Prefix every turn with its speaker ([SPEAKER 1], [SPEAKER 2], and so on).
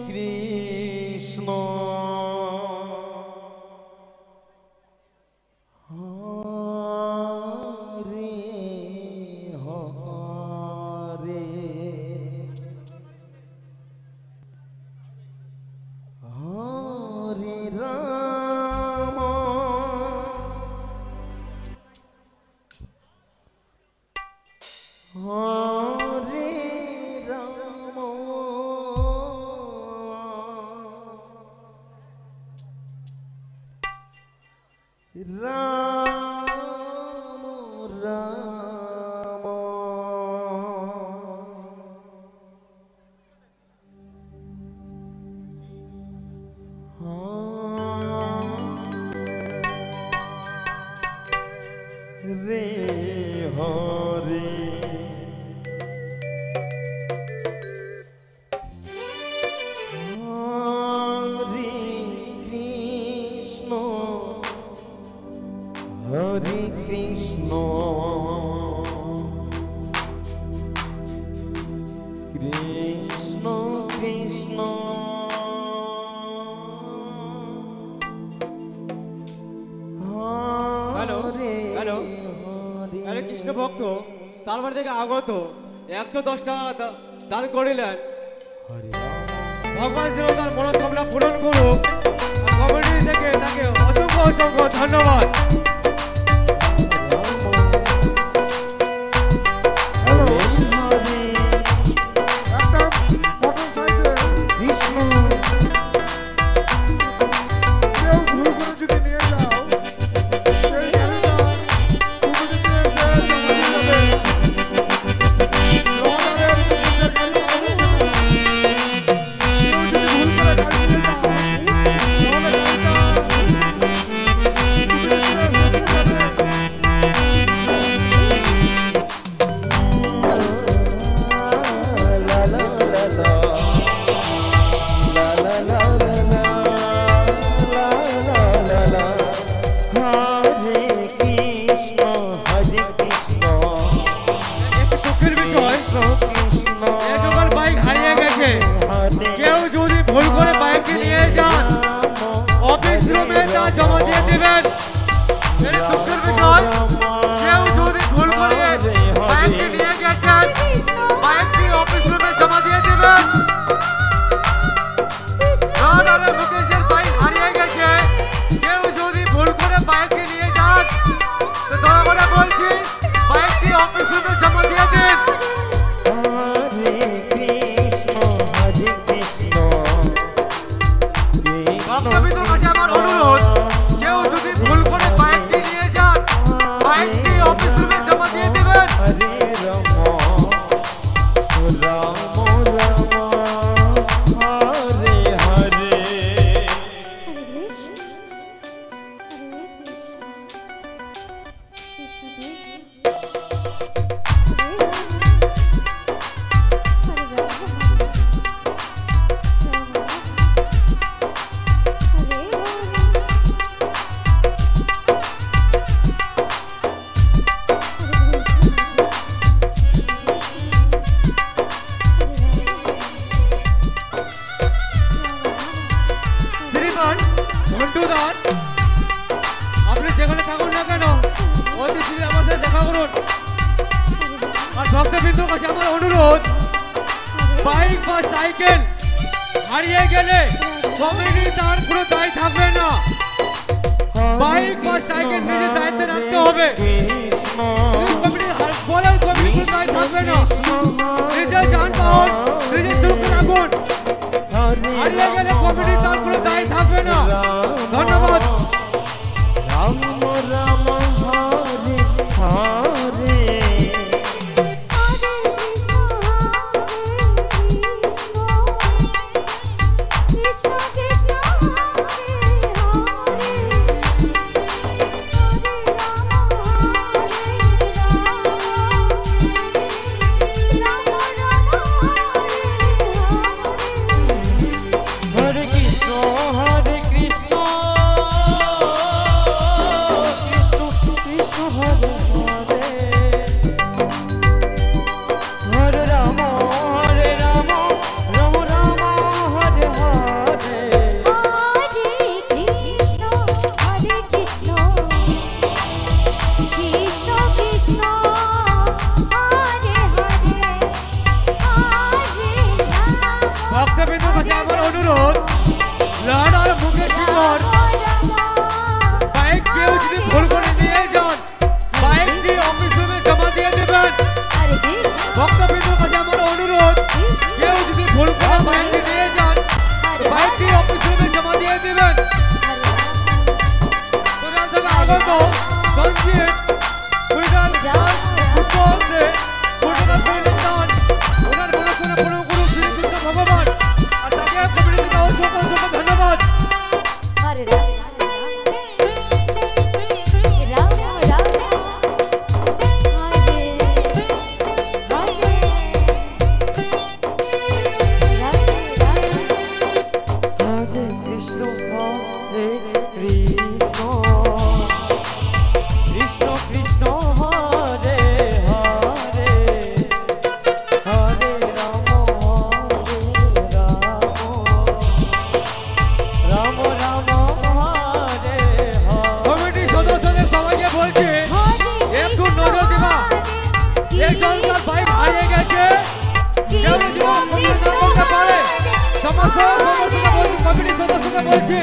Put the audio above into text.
[SPEAKER 1] কৃষ্ণ হরে হরে হরে রাম হরে রাম রাম রাম রে হরে হরে কৃষ্ণ হরে Krishna Krishna Krishna
[SPEAKER 2] hello hello আরে কৃষ্ণ ভক্ত তারপর থেকে আগত 110 টাকা দান করিলেন। ভগবান যেন তার মনোকামনা পূরণ করুক। কমিটি থেকে তাকে অসংখ্য অসংখ্য ধন্যবাদ। কেউ যদি ভুল করে বাইকটি নিয়ে যান অফিস রুমে তা জমা দিয়ে দেবেন। এটা দুঃখের বিষয়। কেউ যদি ভুল করে বাইকটি নিয়ে গেছেন বাইকটি অফিস রুমে জমা দিয়ে দেবেন। রানারের মুকেশের বাইক হারিয়ে গেছে। কেউ যদি ভুল করে বাইকটি নিয়ে যান তো দয়া করে বলছি বাইকটি অফিস রুমে জমা দিয়ে দিন। ভক্তবৃন্দের কাছে আমার অনুরোধ কেউ যদি ভুল করে বাইকটি নিয়ে যান বাইকটি অফিস রুমে জমা দিয়ে দেবেন। আপনি যেখানে থাকুন না কেন অতি শীঘ্র আমাদের দেখা করুন। আর ভক্তবৃন্দের কাছে আমার অনুরোধ বাইক বা সাইকেল হারিয়ে গেলে কমিটি তার কোনো দায় থাকবে না। বাইক বা সাইকেল নিজের দায়িত্বে রাখতে হবে। কমিটি বলার কমিটি কোনো দায় থাকবে না। নিজের যানবাহন নিজের সুরক্ষা রাখুন। হারিয়ে গেলে কমিটি তার কোনো দায় থাকবে না। ধন্যবাদ।
[SPEAKER 1] রাম রাম হরে হরে Hare Krishna
[SPEAKER 2] সমস্ত কমিটির সদস্যকে বলছি